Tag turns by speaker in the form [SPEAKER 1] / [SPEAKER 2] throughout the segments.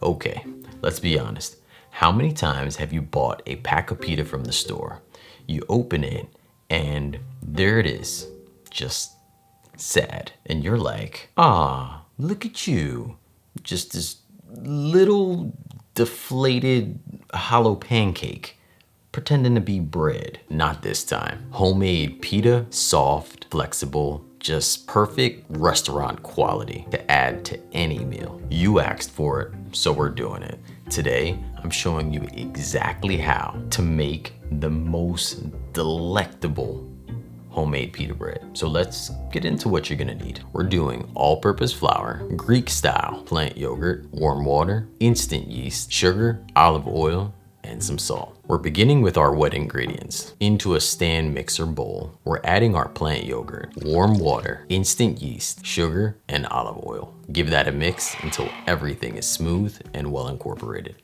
[SPEAKER 1] Okay, let's be honest. How many times have you bought a pack of pita from the store? You open it and there it is, just sad. And you're like, ah, look at you. Just this little deflated hollow pancake pretending to be bread. Not this time. Homemade pita, soft, flexible, just perfect restaurant quality to add to any meal. You asked for it, so we're doing it. Today, I'm showing you exactly how to make the most delectable homemade pita bread. So let's get into what you're gonna need. We're doing all-purpose flour, Greek style plant yogurt, warm water, instant yeast, sugar, olive oil, and some salt. We're beginning with our wet ingredients. Into a stand mixer bowl, we're adding our plant yogurt, warm water, instant yeast, sugar, and olive oil. Give that a mix until everything is smooth and well incorporated.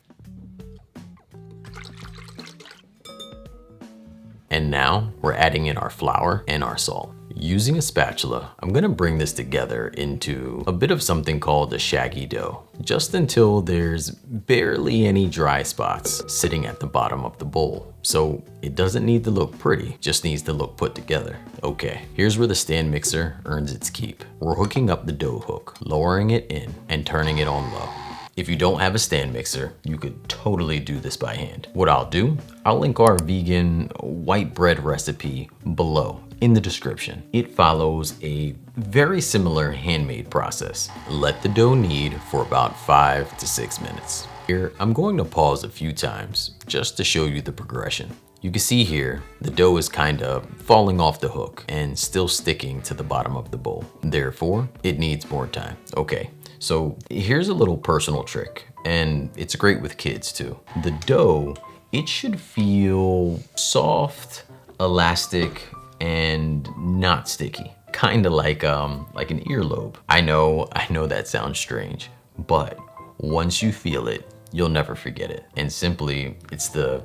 [SPEAKER 1] And now we're adding in our flour and our salt. Using a spatula, I'm gonna bring this together into a bit of something called a shaggy dough, just until there's barely any dry spots sitting at the bottom of the bowl. So it doesn't need to look pretty, just needs to look put together. Okay, here's where the stand mixer earns its keep. We're hooking up the dough hook, lowering it in, and turning it on low. If you don't have a stand mixer, you could totally do this by hand. What I'll do, I'll link our vegan white bread recipe below in the description. It follows a very similar handmade process. Let the dough knead for about 5 to 6 minutes. Here, I'm going to pause a few times just to show you the progression. You can see here, the dough is kind of falling off the hook and still sticking to the bottom of the bowl. Therefore, it needs more time. Okay. So here's a little personal trick, and it's great with kids too. The dough, it should feel soft, elastic, and not sticky. Kind of like an earlobe. I know that sounds strange, but once you feel it, you'll never forget it. And simply, it's the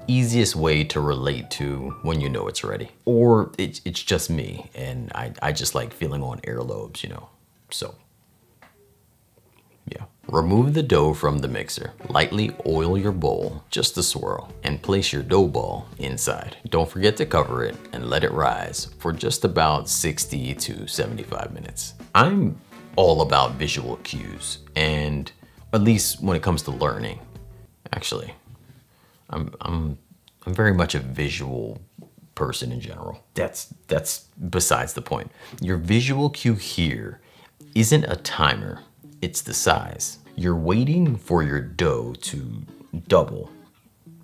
[SPEAKER 1] easiest way to relate to when you know it's ready. Or it's just me, and I just like feeling on earlobes, you know, so. Yeah. Remove the dough from the mixer. Lightly oil your bowl, just a swirl, and place your dough ball inside. Don't forget to cover it and let it rise for just about 60 to 75 minutes. I'm all about visual cues, and at least when it comes to learning. Actually, I'm very much a visual person in general. That's besides the point. Your visual cue here isn't a timer. It's the size. You're waiting for your dough to double,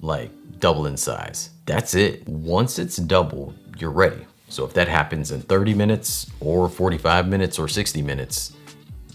[SPEAKER 1] like double in size. That's it. Once it's doubled, you're ready. So if that happens in 30 minutes or 45 minutes or 60 minutes,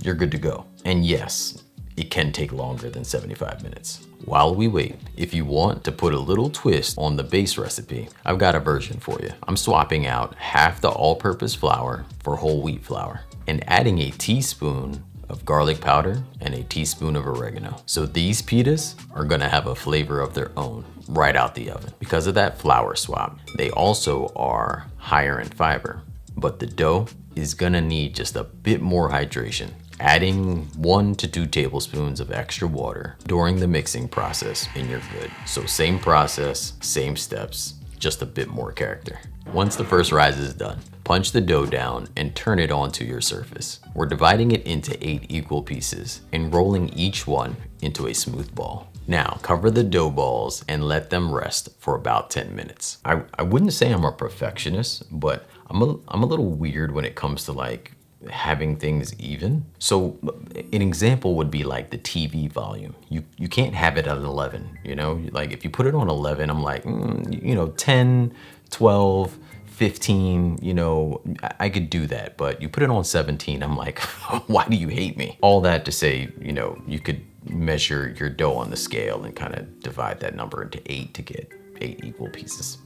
[SPEAKER 1] you're good to go. And yes, it can take longer than 75 minutes. While we wait, if you want to put a little twist on the base recipe, I've got a version for you. I'm swapping out half the all-purpose flour for whole wheat flour and adding a teaspoon of garlic powder and a teaspoon of oregano. So these pitas are gonna have a flavor of their own right out the oven. Because of that flour swap, they also are higher in fiber, but the dough is gonna need just a bit more hydration. Adding 1 to 2 tablespoons of extra water during the mixing process and you're good. So same process, same steps, just a bit more character. Once the first rise is done, punch the dough down and turn it onto your surface. We're dividing it into 8 equal pieces and rolling each one into a smooth ball. Now, cover the dough balls and let them rest for about 10 minutes. I wouldn't say I'm a perfectionist, but I'm a little weird when it comes to like having things even. So an example would be like the TV volume. You can't have it at 11, you know? Like if you put it on 11, I'm like, 10, 12, 15, I could do that. But you put it on 17, I'm like, why do you hate me? All that to say, you could measure your dough on the scale and kind of divide that number into 8 to get 8 equal pieces.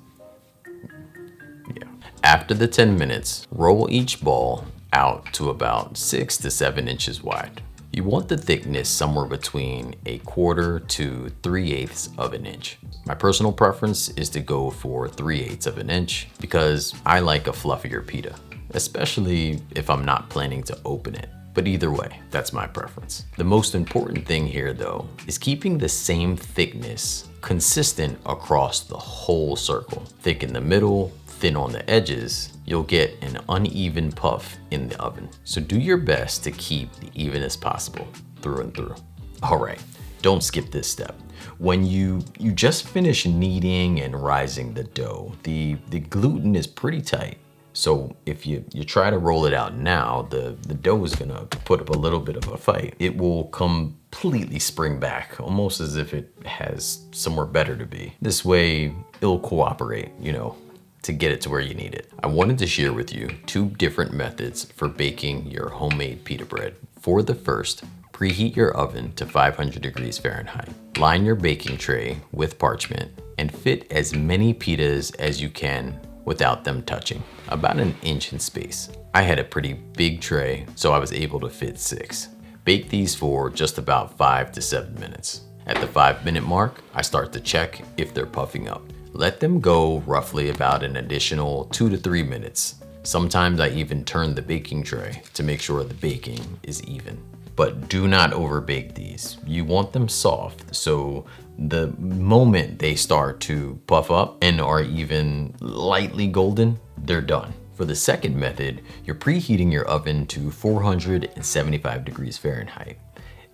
[SPEAKER 1] Yeah. After the 10 minutes, roll each ball out to about 6 to 7 inches wide. You want the thickness somewhere between 1/4 to 3/8 of an inch. My personal preference is to go for 3/8 of an inch because I like a fluffier pita, especially if I'm not planning to open it. But either way, that's my preference. The most important thing here though is keeping the same thickness consistent across the whole circle. Thick in the middle, thin on the edges, you'll get an uneven puff in the oven. So do your best to keep the evenest possible through and through. All right, don't skip this step. When you just finish kneading and rising the dough, the gluten is pretty tight. So if you try to roll it out now, the dough is gonna put up a little bit of a fight. It will completely spring back, almost as if it has somewhere better to be. This way, it'll cooperate, you know, to get it to where you need it. I wanted to share with you 2 different methods for baking your homemade pita bread. For the first, preheat your oven to 500 degrees Fahrenheit. Line your baking tray with parchment and fit as many pitas as you can without them touching, about 1 inch in space. I had a pretty big tray, so I was able to fit 6. Bake these for just about 5 to 7 minutes. At the 5-minute mark, I start to check if they're puffing up. Let them go roughly about an additional 2 to 3 minutes. Sometimes I even turn the baking tray to make sure the baking is even. But do not overbake these. You want them soft, so the moment they start to puff up and are even lightly golden, they're done. For the second method, you're preheating your oven to 475 degrees Fahrenheit.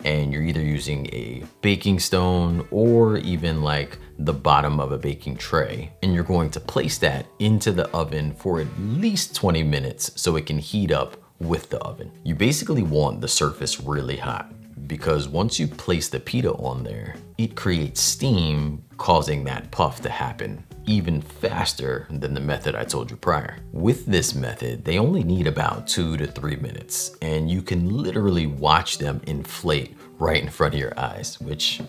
[SPEAKER 1] And you're either using a baking stone or even like the bottom of a baking tray. And you're going to place that into the oven for at least 20 minutes so it can heat up with the oven. You basically want the surface really hot because once you place the pita on there, it creates steam, causing that puff to happen even faster than the method I told you prior. With this method, they only need about 2 to 3 minutes, and you can literally watch them inflate right in front of your eyes, which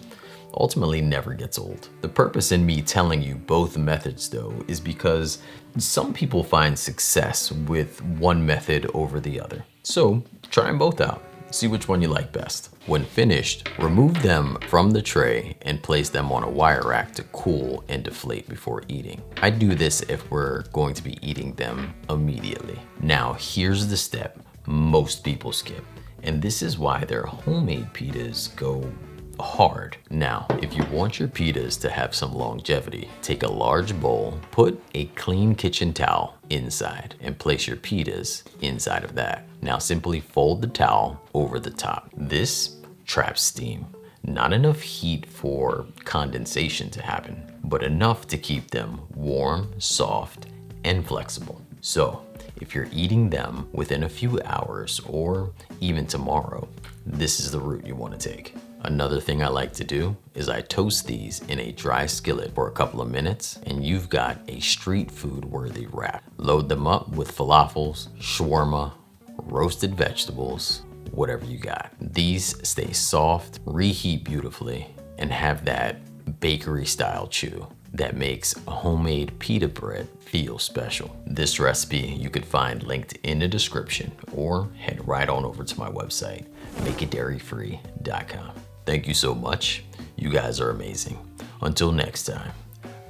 [SPEAKER 1] ultimately never gets old. The purpose in me telling you both methods though is because some people find success with one method over the other. So try them both out. See which one you like best. When finished, remove them from the tray and place them on a wire rack to cool and deflate before eating. I do this if we're going to be eating them immediately. Now, here's the step most people skip, and this is why their homemade pitas go hard. Now, if you want your pitas to have some longevity, take a large bowl, put a clean kitchen towel inside, and place your pitas inside of that. Now simply fold the towel over the top. This traps steam. Not enough heat for condensation to happen, but enough to keep them warm, soft, and flexible. So if you're eating them within a few hours or even tomorrow, this is the route you want to take. Another thing I like to do is I toast these in a dry skillet for a couple of minutes, and you've got a street food worthy wrap. Load them up with falafels, shawarma, roasted vegetables, whatever you got. These stay soft, reheat beautifully, and have that bakery style chew that makes a homemade pita bread feel special. This recipe you could find linked in the description or head right on over to my website, makeitdairyfree.com. Thank you so much. You guys are amazing. Until next time,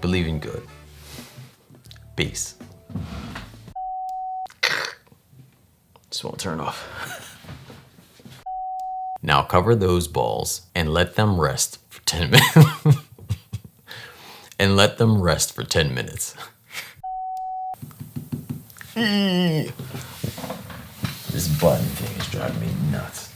[SPEAKER 1] believe in good. Peace. This won't turn off. Now cover those balls and let them rest for 10 minutes. And let them rest for 10 minutes. This button thing is driving me nuts.